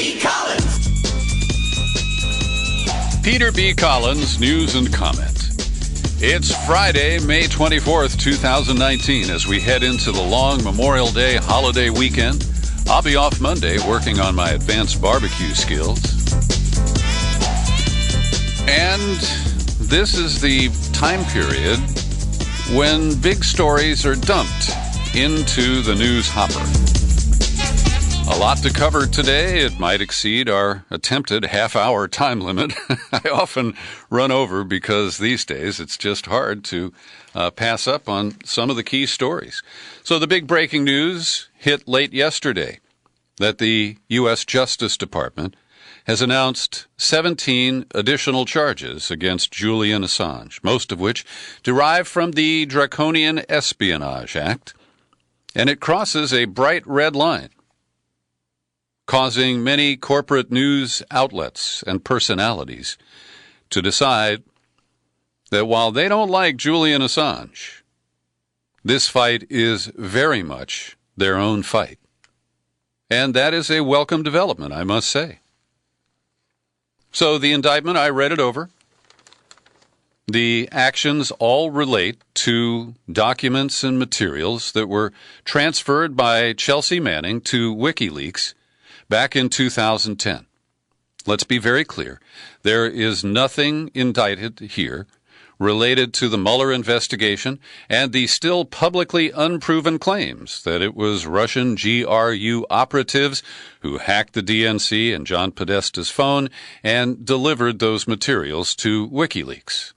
B. Collins. Peter B. Collins, news and comment. It's Friday, May 24th, 2019, as we head into the long Memorial Day holiday weekend. I'll be off Monday working on my advanced barbecue skills. And this is the time period when big stories are dumped into the news hopper. A lot to cover today. It might exceed our attempted half-hour time limit. I often run over because these days it's just hard to pass up on some of the key stories. So the big breaking news hit late yesterday that the U.S. Justice Department has announced 17 additional charges against Julian Assange, most of which derive from the draconian Espionage Act, and it crosses a bright red line, causing many corporate news outlets and personalities to decide that while they don't like Julian Assange, this fight is very much their own fight. And that is a welcome development, I must say. So the indictment, I read it over. The actions all relate to documents and materials that were transferred by Chelsea Manning to WikiLeaks back in 2010. Let's be very clear. There is nothing indicted here related to the Mueller investigation and the still publicly unproven claims that it was Russian GRU operatives who hacked the DNC and John Podesta's phone and delivered those materials to WikiLeaks.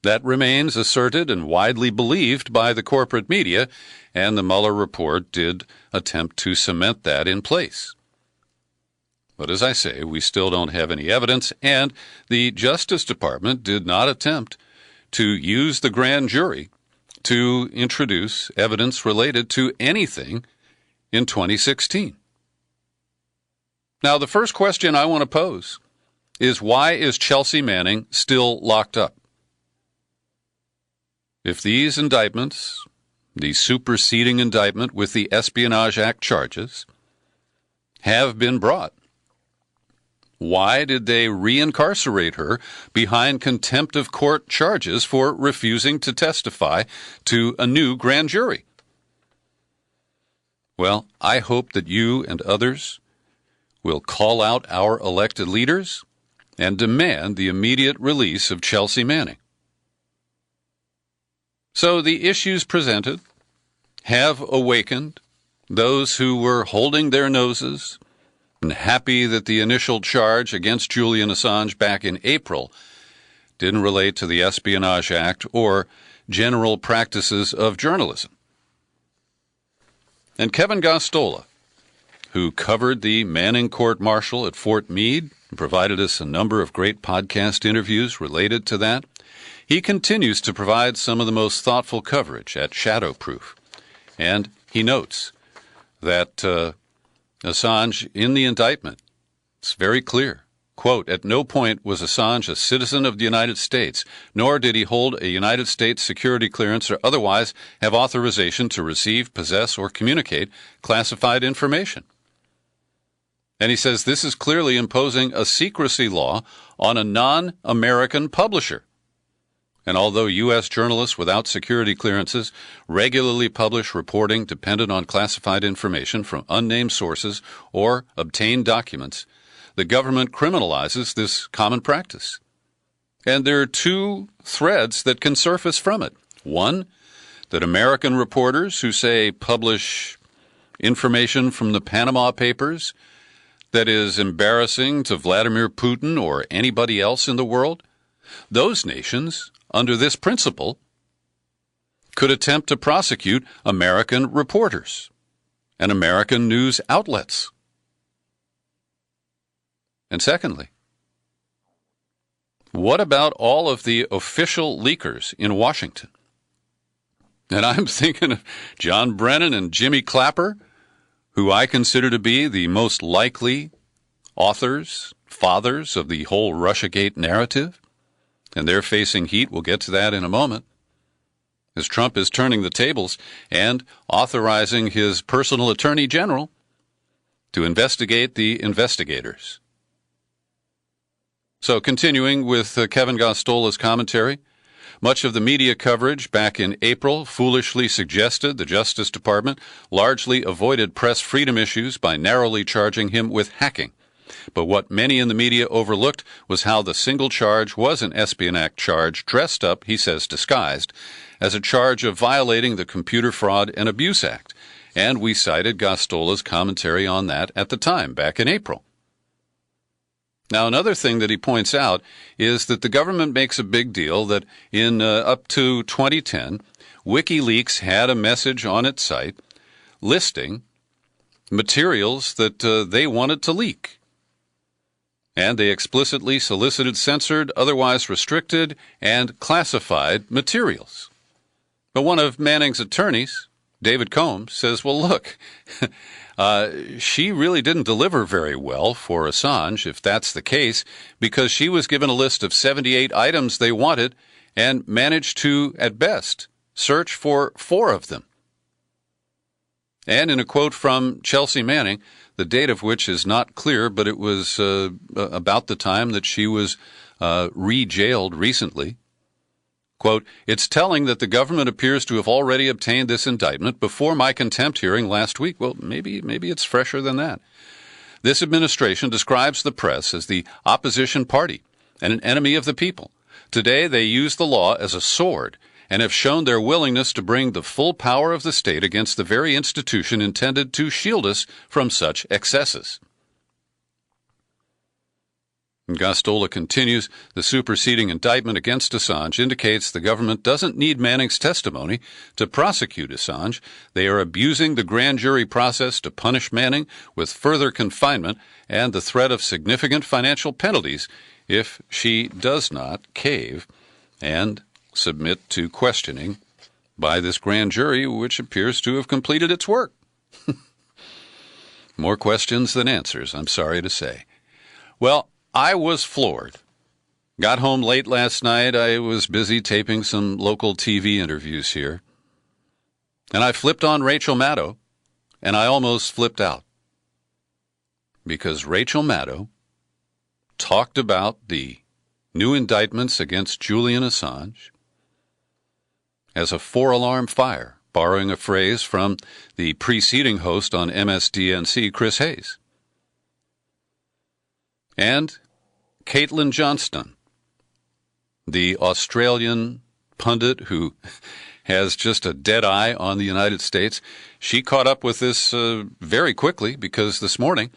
That remains asserted and widely believed by the corporate media, and the Mueller report did attempt to cement that in place. But as I say, we still don't have any evidence, and the Justice Department did not attempt to use the grand jury to introduce evidence related to anything in 2016. Now, the first question I want to pose is, why is Chelsea Manning still locked up? If these indictments, the superseding indictment with the Espionage Act charges, have been brought, why did they reincarcerate her behind contempt of court charges for refusing to testify to a new grand jury? Well, I hope that you and others will call out our elected leaders and demand the immediate release of Chelsea Manning. So the issues presented have awakened those who were holding their noses and happy that the initial charge against Julian Assange back in April didn't relate to the Espionage Act or general practices of journalism. And Kevin Gosztola, who covered the Manning court-martial at Fort Meade and provided us a number of great podcast interviews related to that, he continues to provide some of the most thoughtful coverage at Shadowproof. And he notes that Assange, in the indictment, it's very clear, quote, "At no point was Assange a citizen of the United States, nor did he hold a United States security clearance or otherwise have authorization to receive, possess, or communicate classified information." And he says this is clearly imposing a secrecy law on a non-American publisher. And although U.S. journalists without security clearances regularly publish reporting dependent on classified information from unnamed sources or obtained documents, the government criminalizes this common practice. And there are two threads that can surface from it. One, that American reporters who say publish information from the Panama Papers that is embarrassing to Vladimir Putin or anybody else in the world, those nations, under this principle, could attempt to prosecute American reporters and American news outlets. And secondly, what about all of the official leakers in Washington? And I'm thinking of John Brennan and Jimmy Clapper, who I consider to be the most likely authors, fathers of the whole Russiagate narrative. And they're facing heat. We'll get to that in a moment. As Trump is turning the tables and authorizing his personal attorney general to investigate the investigators. So continuing with Kevin Gostola's commentary, much of the media coverage back in April foolishly suggested the Justice Department largely avoided press freedom issues by narrowly charging him with hacking. But what many in the media overlooked was how the single charge was an Espionage Act charge dressed up, he says disguised, as a charge of violating the Computer Fraud and Abuse Act. And we cited Gostola's commentary on that at the time, back in April. Now, another thing that he points out is that the government makes a big deal that in up to 2010, WikiLeaks had a message on its site listing materials that they wanted to leak. And they explicitly solicited censored, otherwise restricted, and classified materials. But one of Manning's attorneys, David Combs, says, well, look, she really didn't deliver very well for Assange, if that's the case, because she was given a list of 78 items they wanted and managed to, at best, search for 4 of them. And in a quote from Chelsea Manning, the date of which is not clear, but it was about the time that she was re-jailed recently, quote, "It's telling that the government appears to have already obtained this indictment before my contempt hearing last week." Well, maybe it's fresher than that. "This administration describes the press as the opposition party and an enemy of the people. Today they use the law as a sword and have shown their willingness to bring the full power of the state against the very institution intended to shield us from such excesses." And Gostola continues, "The superseding indictment against Assange indicates the government doesn't need Manning's testimony to prosecute Assange. They are abusing the grand jury process to punish Manning with further confinement and the threat of significant financial penalties if she does not cave and submit to questioning by this grand jury, which appears to have completed its work." More questions than answers, I'm sorry to say. Well, I was floored. Got home late last night. I was busy taping some local TV interviews here. And I flipped on Rachel Maddow, and I almost flipped out. Because Rachel Maddow talked about the new indictments against Julian Assange as a 4-alarm fire, borrowing a phrase from the preceding host on MSDNC, Chris Hayes. And Caitlin Johnston, the Australian pundit who has just a dead eye on the United States, she caught up with this very quickly because this morning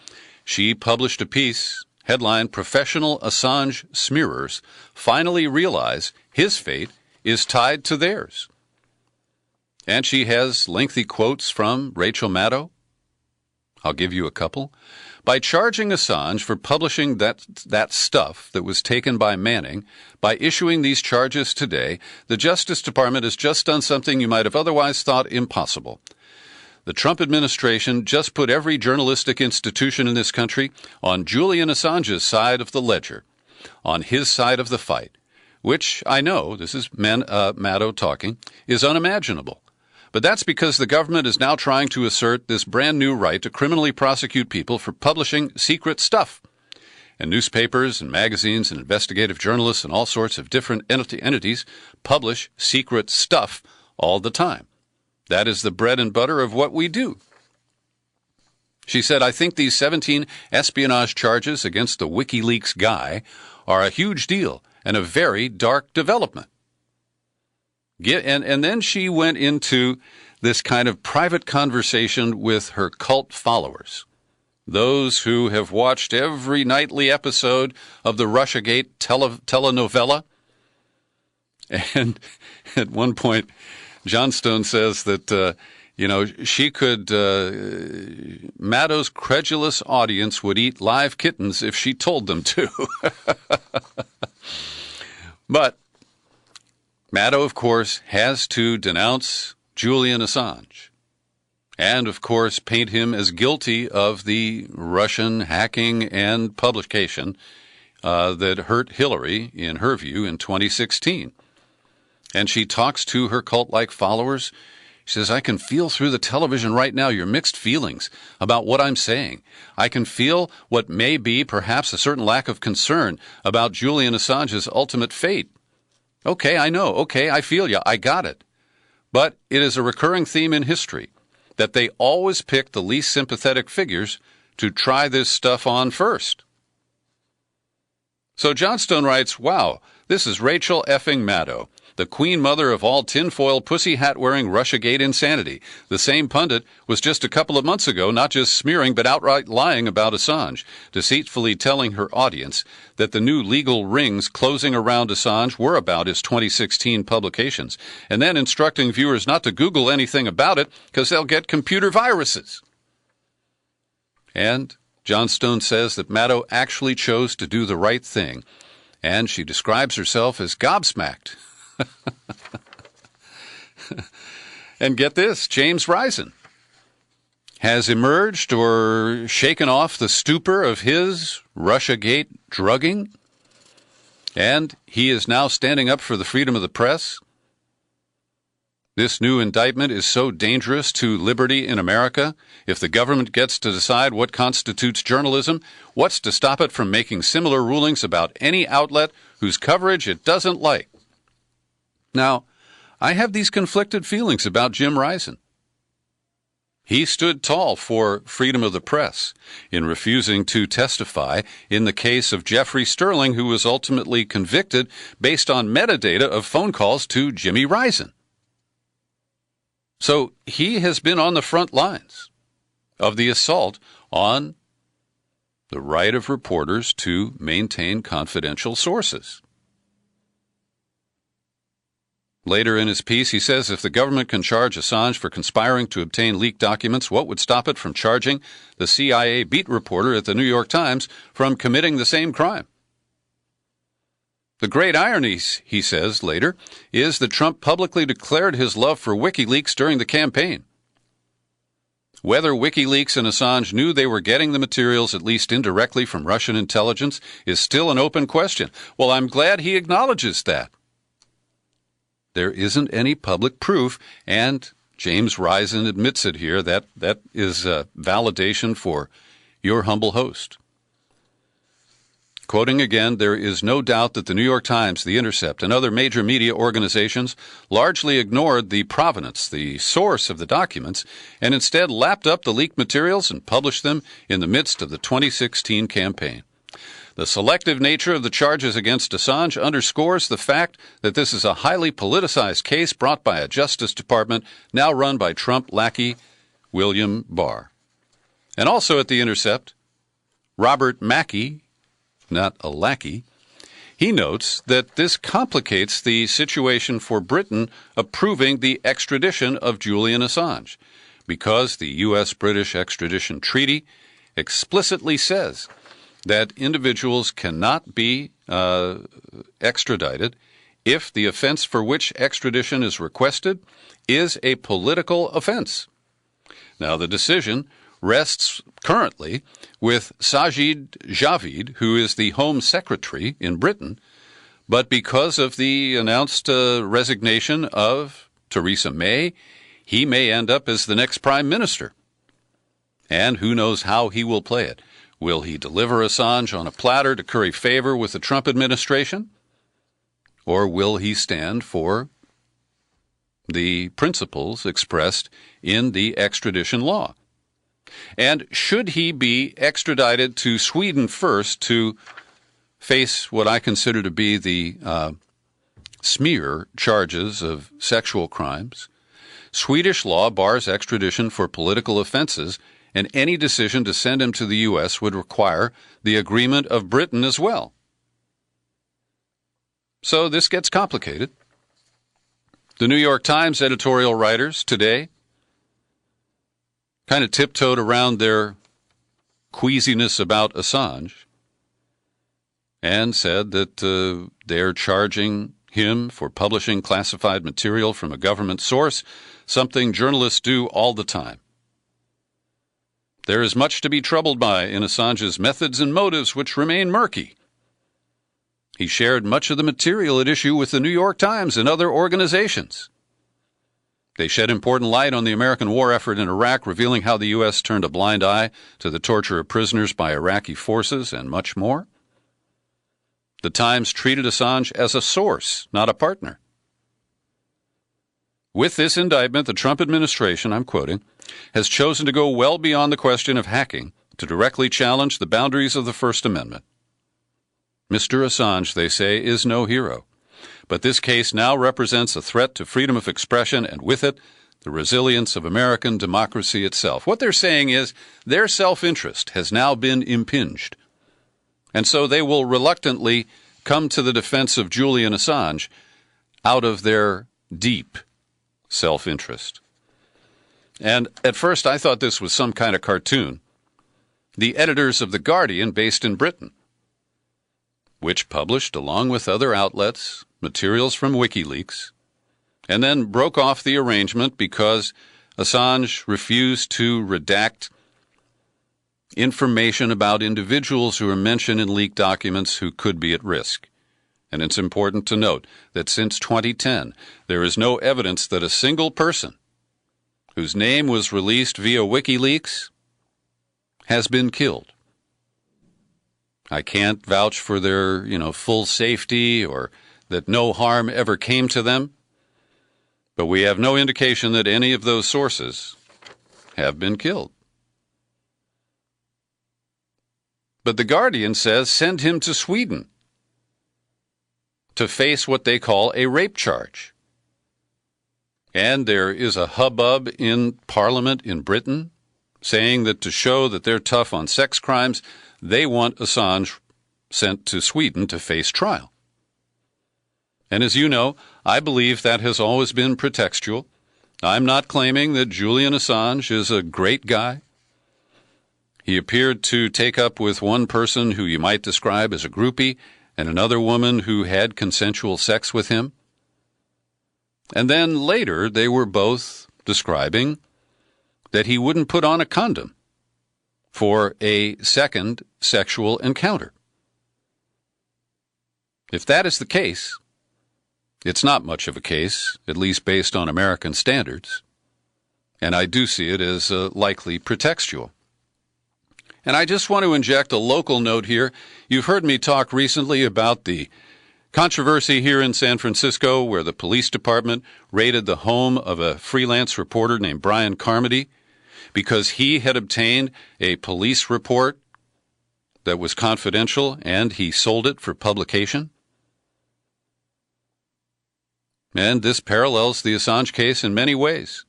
she published a piece headlined "Professional Assange Smearers Finally Realize His Fate is Tied to Theirs." And she has lengthy quotes from Rachel Maddow. I'll give you a couple. "By charging Assange for publishing that stuff that was taken by Manning, by issuing these charges today, the Justice Department has just done something you might have otherwise thought impossible. The Trump administration just put every journalistic institution in this country on Julian Assange's side of the ledger, on his side of the fight, which I know," this is Maddow talking, "is unimaginable. But that's because the government is now trying to assert this brand new right to criminally prosecute people for publishing secret stuff. And newspapers and magazines and investigative journalists and all sorts of different entities publish secret stuff all the time. That is the bread and butter of what we do." She said, "I think these 17 espionage charges against the WikiLeaks guy are a huge deal and a very dark development." And then she went into this kind of private conversation with her cult followers, those who have watched every nightly episode of the Russiagate telenovela. And at one point, Johnstone says that, she could, Maddow's credulous audience would eat live kittens if she told them to. But Maddow, of course, has to denounce Julian Assange and, of course, paint him as guilty of the Russian hacking and publication that hurt Hillary, in her view, in 2016. And she talks to her cult-like followers. She says, I can feel through the television right now your mixed feelings about what I'm saying. I can feel what may be perhaps a certain lack of concern about Julian Assange's ultimate fate. Okay, I know. Okay, I feel you. I got it. But it is a recurring theme in history that they always pick the least sympathetic figures to try this stuff on first. So Johnstone writes, wow, this is Rachel effing Maddow, the queen mother of all tinfoil pussy hat-wearing Russiagate insanity. The same pundit was just a couple of months ago not just smearing but outright lying about Assange, deceitfully telling her audience that the new legal rings closing around Assange were about his 2016 publications, and then instructing viewers not to Google anything about it because they'll get computer viruses. And Johnstone says that Maddow actually chose to do the right thing, and she describes herself as gobsmacked. And get this, James Rison has emerged or shaken off the stupor of his Russiagate drugging, and he is now standing up for the freedom of the press. This new indictment is so dangerous to liberty in America. If the government gets to decide what constitutes journalism, what's to stop it from making similar rulings about any outlet whose coverage it doesn't like? Now, I have these conflicted feelings about Jim Rison. He stood tall for freedom of the press in refusing to testify in the case of Jeffrey Sterling, who was ultimately convicted based on metadata of phone calls to Jimmy Rison. So he has been on the front lines of the assault on the right of reporters to maintain confidential sources. Later in his piece, he says if the government can charge Assange for conspiring to obtain leaked documents, what would stop it from charging the CIA beat reporter at the New York Times from committing the same crime? The great irony, he says later, is that Trump publicly declared his love for WikiLeaks during the campaign. Whether WikiLeaks and Assange knew they were getting the materials, at least indirectly, from Russian intelligence is still an open question. Well, I'm glad he acknowledges that. There isn't any public proof, and James Rison admits it here. That is validation for your humble host. Quoting again, there is no doubt that the New York Times, The Intercept, and other major media organizations largely ignored the provenance, the source of the documents, and instead lapped up the leaked materials and published them in the midst of the 2016 campaign. The selective nature of the charges against Assange underscores the fact that this is a highly politicized case brought by a Justice Department now run by Trump lackey William Barr. And also at The Intercept, Robert Mackey, not a lackey, he notes that this complicates the situation for Britain approving the extradition of Julian Assange, because the U.S.-British extradition treaty explicitly says that individuals cannot be extradited if the offense for which extradition is requested is a political offense. Now, the decision rests currently with Sajid Javid, who is the Home Secretary in Britain, but because of the announced resignation of Theresa May, he may end up as the next Prime Minister. And who knows how he will play it. Will he deliver Assange on a platter to curry favor with the Trump administration? Or will he stand for the principles expressed in the extradition law? And should he be extradited to Sweden first to face what I consider to be the smear charges of sexual crimes? Swedish law bars extradition for political offenses, and any decision to send him to the U.S. would require the agreement of Britain as well. So this gets complicated. The New York Times editorial writers today kind of tiptoed around their queasiness about Assange and said that they're charging him for publishing classified material from a government source, something journalists do all the time. There is much to be troubled by in Assange's methods and motives, which remain murky. He shared much of the material at issue with the New York Times and other organizations. They shed important light on the American war effort in Iraq, revealing how the U.S. turned a blind eye to the torture of prisoners by Iraqi forces and much more. The Times treated Assange as a source, not a partner. With this indictment, the Trump administration, I'm quoting, has chosen to go well beyond the question of hacking to directly challenge the boundaries of the First Amendment. Mr. Assange, they say, is no hero. But this case now represents a threat to freedom of expression and with it, the resilience of American democracy itself. What they're saying is their self-interest has now been impinged. And so they will reluctantly come to the defense of Julian Assange out of their deep self-interest. And at first I thought this was some kind of cartoon. The editors of The Guardian, based in Britain, which published, along with other outlets, materials from WikiLeaks, and then broke off the arrangement because Assange refused to redact information about individuals who are mentioned in leaked documents who could be at risk. And it's important to note that since 2010, there is no evidence that a single person whose name was released via WikiLeaks has been killed. I can't vouch for their, full safety or that no harm ever came to them, but we have no indication that any of those sources have been killed. But The Guardian says send him to Sweden to face what they call a rape charge. And there is a hubbub in Parliament in Britain saying that to show that they're tough on sex crimes, they want Assange sent to Sweden to face trial. And as you know, I believe that has always been pretextual. I'm not claiming that Julian Assange is a great guy. He appeared to take up with one person who you might describe as a groupie and another woman who had consensual sex with him. And then later they were both describing that he wouldn't put on a condom for a second sexual encounter. If that is the case, it's not much of a case, at least based on American standards, and I do see it as likely pretextual. And I just want to inject a local note here. You've heard me talk recently about the controversy here in San Francisco where the police department raided the home of a freelance reporter named Brian Carmody because he had obtained a police report that was confidential and he sold it for publication. And this parallels the Assange case in many ways.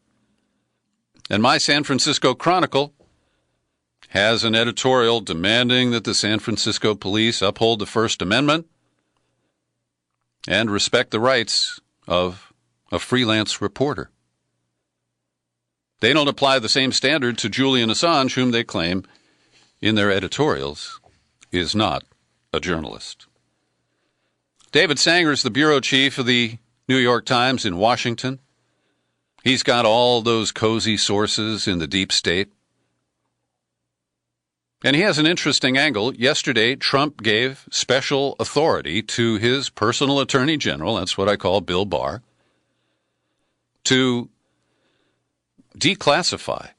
And my San Francisco Chronicle has an editorial demanding that the San Francisco police uphold the First Amendment and respect the rights of a freelance reporter. They don't apply the same standard to Julian Assange, whom they claim in their editorials is not a journalist. David Sanger is the bureau chief of the New York Times in Washington. He's got all those cozy sources in the deep state. And he has an interesting angle. Yesterday, Trump gave special authority to his personal attorney general, that's what I call Bill Barr, to declassify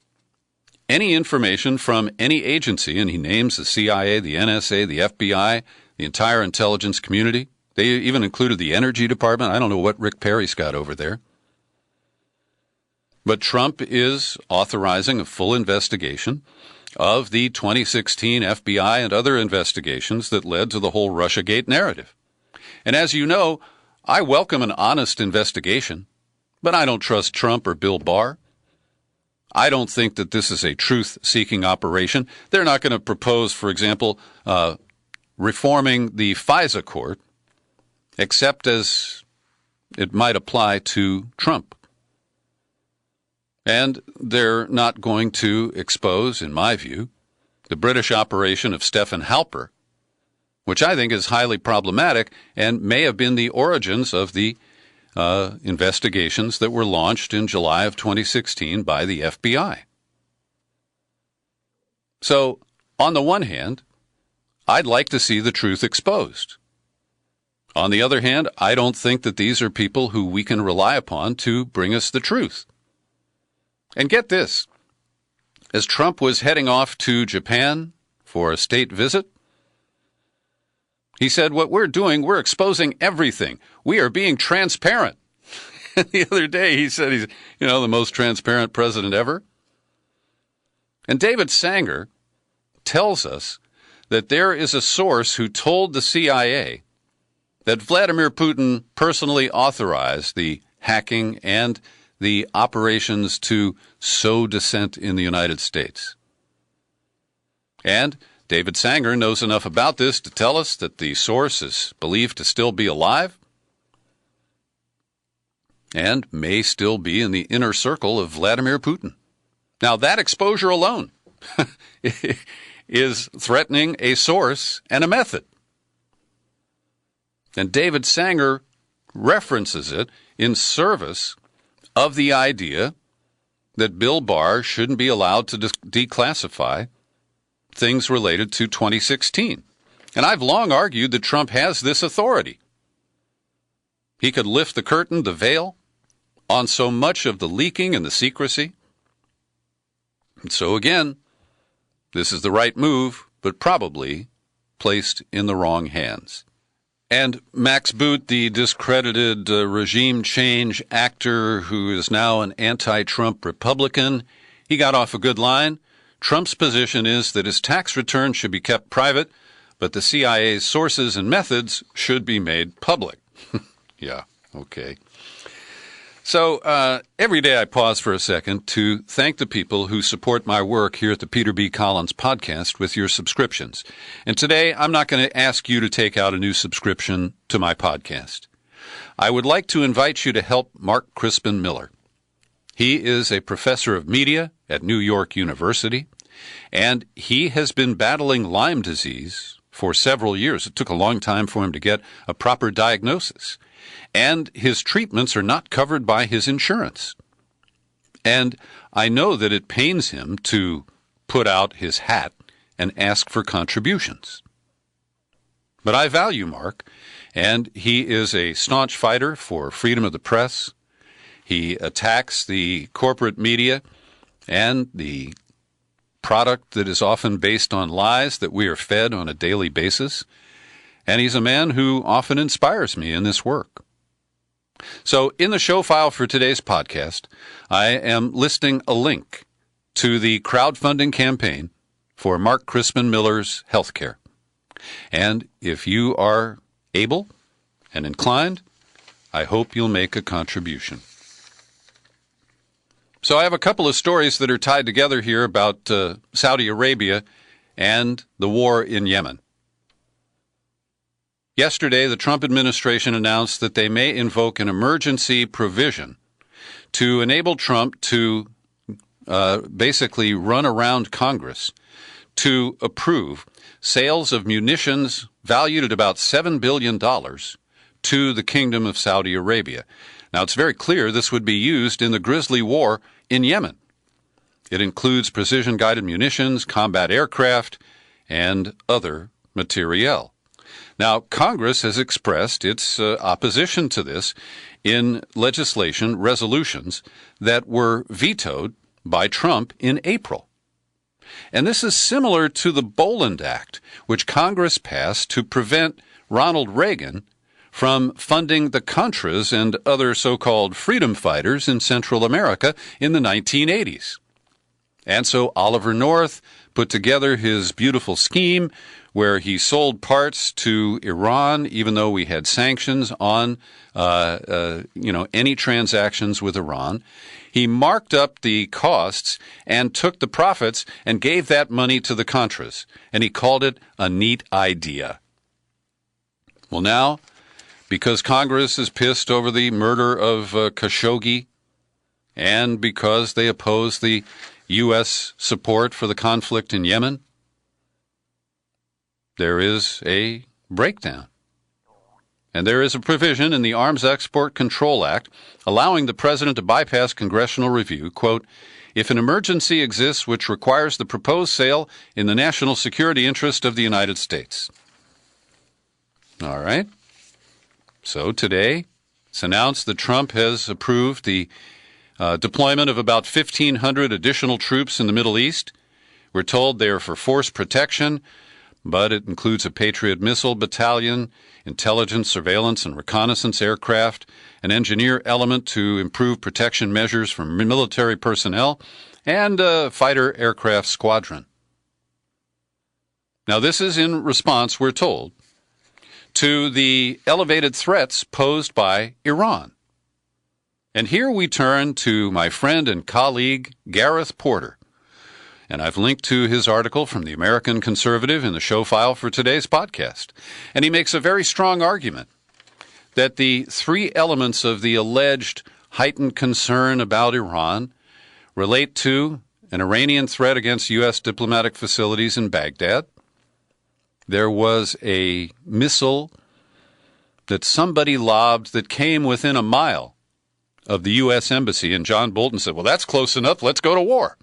any information from any agency, and he names the CIA, the NSA, the FBI, the entire intelligence community. They even included the Energy Department. I don't know what Rick Perry's got over there. But Trump is authorizing a full investigation of the 2016 FBI and other investigations that led to the whole Russiagate narrative. And as you know, I welcome an honest investigation, but I don't trust Trump or Bill Barr. I don't think that this is a truth-seeking operation. They're not going to propose, for example, reforming the FISA court, except as it might apply to Trump. And they're not going to expose, in my view, the British operation of Stephen Halper, which I think is highly problematic and may have been the origins of the investigations that were launched in July of 2016 by the FBI. So, on the one hand, I'd like to see the truth exposed. On the other hand, I don't think that these are people who we can rely upon to bring us the truth. And get this, as Trump was heading off to Japan for a state visit, he said, what we're doing, we're exposing everything. We are being transparent. The other day he said he's, the most transparent president ever. And David Sanger tells us that there is a source who told the CIA that Vladimir Putin personally authorized the hacking and the operations to sow dissent in the United States. And David Sanger knows enough about this to tell us that the source is believed to still be alive and may still be in the inner circle of Vladimir Putin. Now, that exposure alone is threatening a source and a method. And David Sanger references it in service of the idea that Bill Barr shouldn't be allowed to declassify things related to 2016. And I've long argued that Trump has this authority. He could lift the curtain, the veil, on so much of the leaking and the secrecy. And so again, this is the right move, but probably placed in the wrong hands. And Max Boot, the discredited regime change actor who is now an anti-Trump Republican, he got off a good line. Trump's position is that his tax return should be kept private, but the CIA's sources and methods should be made public. Yeah, okay. So every day I pause for a second to thank the people who support my work here at the Peter B. Collins Podcast with your subscriptions. And today I'm not going to ask you to take out a new subscription to my podcast. I would like to invite you to help Mark Crispin Miller. He is a professor of media at New York University, and he has been battling Lyme disease for several years. It took a long time for him to get a proper diagnosis. And his treatments are not covered by his insurance. And I know that it pains him to put out his hat and ask for contributions. But I value Mark, and he is a staunch fighter for freedom of the press. He attacks the corporate media and the product that is often based on lies that we are fed on a daily basis. And he's a man who often inspires me in this work. So in the show file for today's podcast, I am listing a link to the crowdfunding campaign for Mark Crispin Miller's healthcare. And if you are able and inclined, I hope you'll make a contribution. So I have a couple of stories that are tied together here about Saudi Arabia and the war in Yemen. Yesterday, the Trump administration announced that they may invoke an emergency provision to enable Trump to basically run around Congress to approve sales of munitions valued at about $7 billion to the Kingdom of Saudi Arabia. Now, it's very clear this would be used in the grisly war in Yemen. It includes precision-guided munitions, combat aircraft, and other materiel. Now, Congress has expressed its opposition to this in legislation resolutions that were vetoed by Trump in April. And this is similar to the Boland Act, which Congress passed to prevent Ronald Reagan from funding the Contras and other so-called freedom fighters in Central America in the 1980s. And so Oliver North put together his beautiful scheme where he sold parts to Iran, even though we had sanctions on, any transactions with Iran. He marked up the costs and took the profits and gave that money to the Contras, and he called it a neat idea. Well, now, because Congress is pissed over the murder of Khashoggi, and because they oppose the U.S. support for the conflict in Yemen, there is a breakdown. And there is a provision in the Arms Export Control Act allowing the president to bypass congressional review, quote, if an emergency exists which requires the proposed sale in the national security interest of the United States. All right. So today, it's announced that Trump has approved the Deployment of about 1,500 additional troops in the Middle East. We're told they are for force protection, but it includes a Patriot missile battalion, intelligence, surveillance, and reconnaissance aircraft, an engineer element to improve protection measures for military personnel, and a fighter aircraft squadron. Now, this is in response, we're told, to the elevated threats posed by Iran. And here we turn to my friend and colleague, Gareth Porter. And I've linked to his article from the American Conservative in the show file for today's podcast. And he makes a very strong argument that the three elements of the alleged heightened concern about Iran relate to an Iranian threat against U.S. diplomatic facilities in Baghdad. There was a missile that somebody lobbed that came within a mile of the U.S. Embassy, and John Bolton said, well, that's close enough, let's go to war.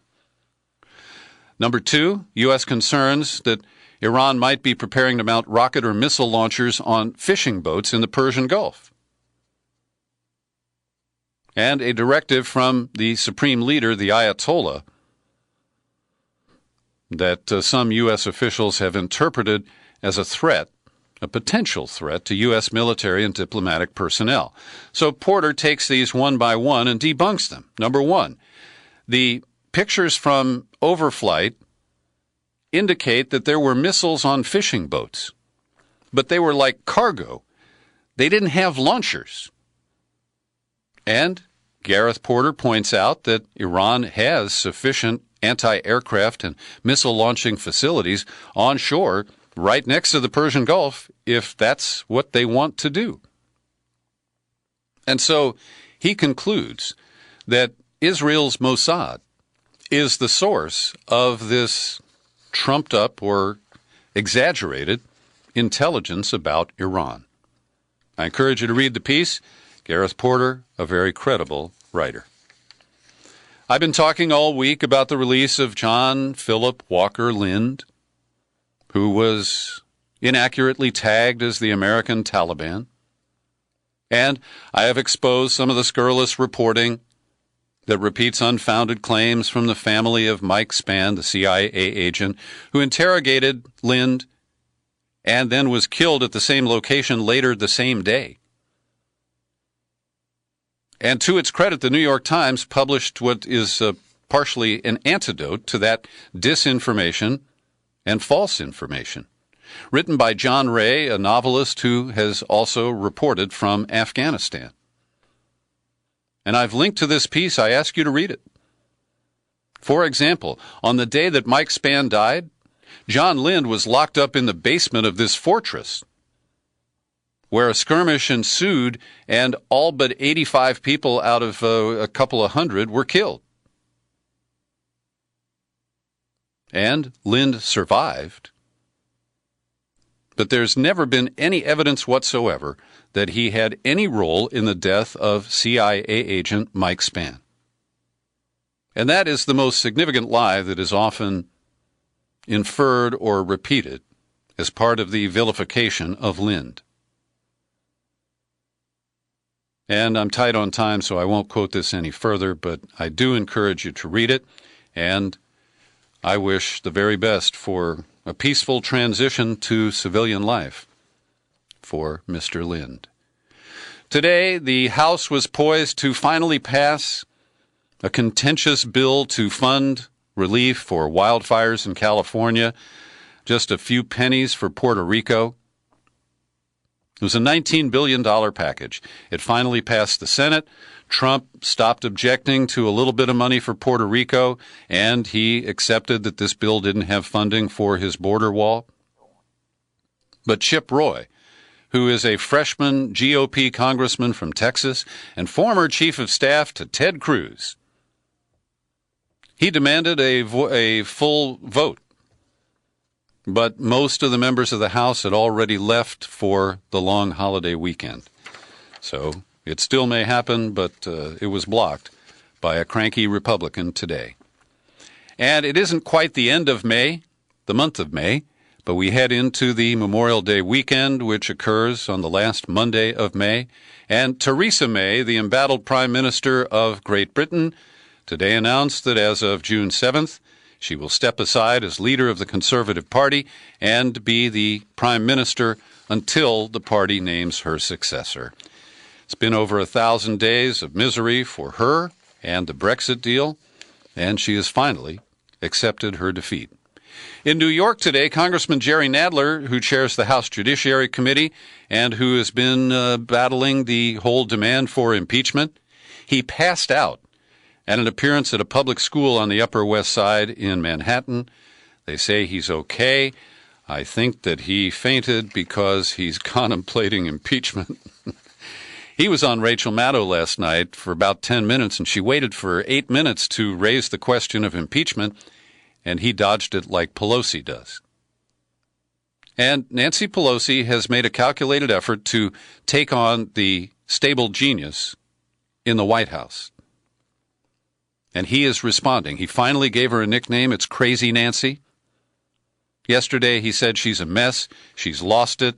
Number two, U.S. concerns that Iran might be preparing to mount rocket or missile launchers on fishing boats in the Persian Gulf. And a directive from the supreme leader, the Ayatollah, that some U.S. officials have interpreted as a threat, a potential threat to U.S. military and diplomatic personnel. So Porter takes these one by one and debunks them. Number one, the pictures from overflight indicate that there were missiles on fishing boats, but they were like cargo. They didn't have launchers. And Gareth Porter points out that Iran has sufficient anti-aircraft and missile launching facilities on shore right next to the Persian Gulf if that's what they want to do. And so he concludes that Israel's Mossad is the source of this trumped up or exaggerated intelligence about Iran. I encourage you to read the piece. Gareth Porter, a very credible writer. I've been talking all week about the release of John Philip Walker Lind, who was inaccurately tagged as the American Taliban. And I have exposed some of the scurrilous reporting that repeats unfounded claims from the family of Mike Spann, the CIA agent, who interrogated Lind and then was killed at the same location later the same day. And to its credit, the New York Times published what is partially an antidote to that disinformation and false information, written by John Ray, a novelist who has also reported from Afghanistan. And I've linked to this piece. I ask you to read it. For example, on the day that Mike Spann died, John Lind was locked up in the basement of this fortress, where a skirmish ensued and all but 85 people out of a couple of hundred were killed. And Lind survived. But there's never been any evidence whatsoever that he had any role in the death of CIA agent Mike Spann. And that is the most significant lie that is often inferred or repeated as part of the vilification of Lind. And I'm tight on time, so I won't quote this any further, but I do encourage you to read it, and I wish the very best for a peaceful transition to civilian life for Mr. Lind. Today, the House was poised to finally pass a contentious bill to fund relief for wildfires in California, just a few pennies for Puerto Rico. It was a $19 billion package. It finally passed the Senate. Trump stopped objecting to a little bit of money for Puerto Rico, and he accepted that this bill didn't have funding for his border wall. But Chip Roy, who is a freshman GOP congressman from Texas and former chief of staff to Ted Cruz, he demanded a full vote. But most of the members of the House had already left for the long holiday weekend. So it still may happen, but it was blocked by a cranky Republican today. And it isn't quite the end of May, the month of May, But we head into the Memorial Day weekend, which occurs on the last Monday of May. And Theresa May, the embattled Prime Minister of Great Britain, today announced that as of June 7th, she will step aside as leader of the Conservative Party and be the Prime Minister until the party names her successor. It's been over 1,000 days of misery for her and the Brexit deal, and she has finally accepted her defeat. In New York today, Congressman Jerry Nadler, who chairs the House Judiciary Committee and who has been battling the whole demand for impeachment, he passed out at an appearance at a public school on the Upper West Side in Manhattan. They say he's okay. I think that he fainted because he's contemplating impeachment. He was on Rachel Maddow last night for about 10 minutes, and she waited for 8 minutes to raise the question of impeachment, and he dodged it like Pelosi does. And Nancy Pelosi has made a calculated effort to take on the stable genius in the White House. And he is responding. He finally gave her a nickname. It's Crazy Nancy. Yesterday he said she's a mess. She's lost it.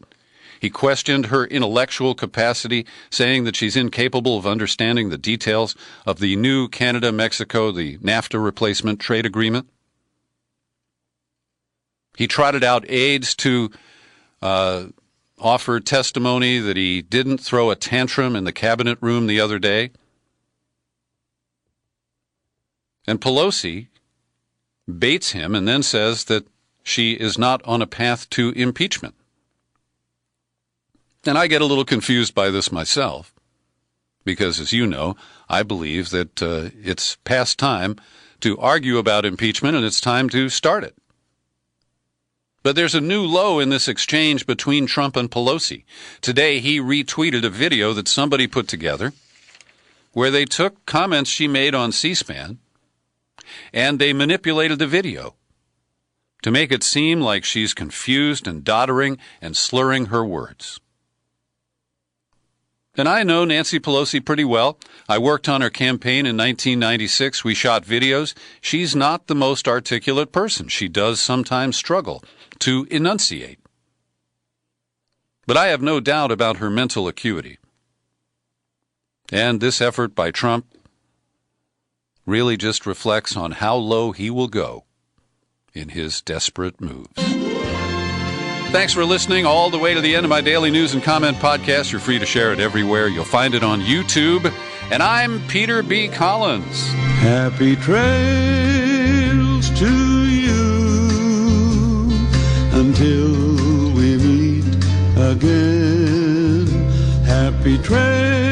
He questioned her intellectual capacity, saying that she's incapable of understanding the details of the new Canada-Mexico, the NAFTA replacement trade agreement. He trotted out aides to offer testimony that he didn't throw a tantrum in the cabinet room the other day. And Pelosi baits him and then says that she is not on a path to impeachment. And I get a little confused by this myself, because, as you know, I believe that it's past time to argue about impeachment and it's time to start it. But there's a new low in this exchange between Trump and Pelosi. Today, he retweeted a video that somebody put together where they took comments she made on C-SPAN and they manipulated the video to make it seem like she's confused and doddering and slurring her words. And I know Nancy Pelosi pretty well. I worked on her campaign in 1996. We shot videos. She's not the most articulate person. She does sometimes struggle to enunciate. But I have no doubt about her mental acuity. And this effort by Trump really just reflects on how low he will go in his desperate moves. Thanks for listening all the way to the end of my daily news and comment podcast. You're free to share it everywhere. You'll find it on YouTube. And I'm Peter B. Collins. Happy trails to you until we meet again. Happy trails.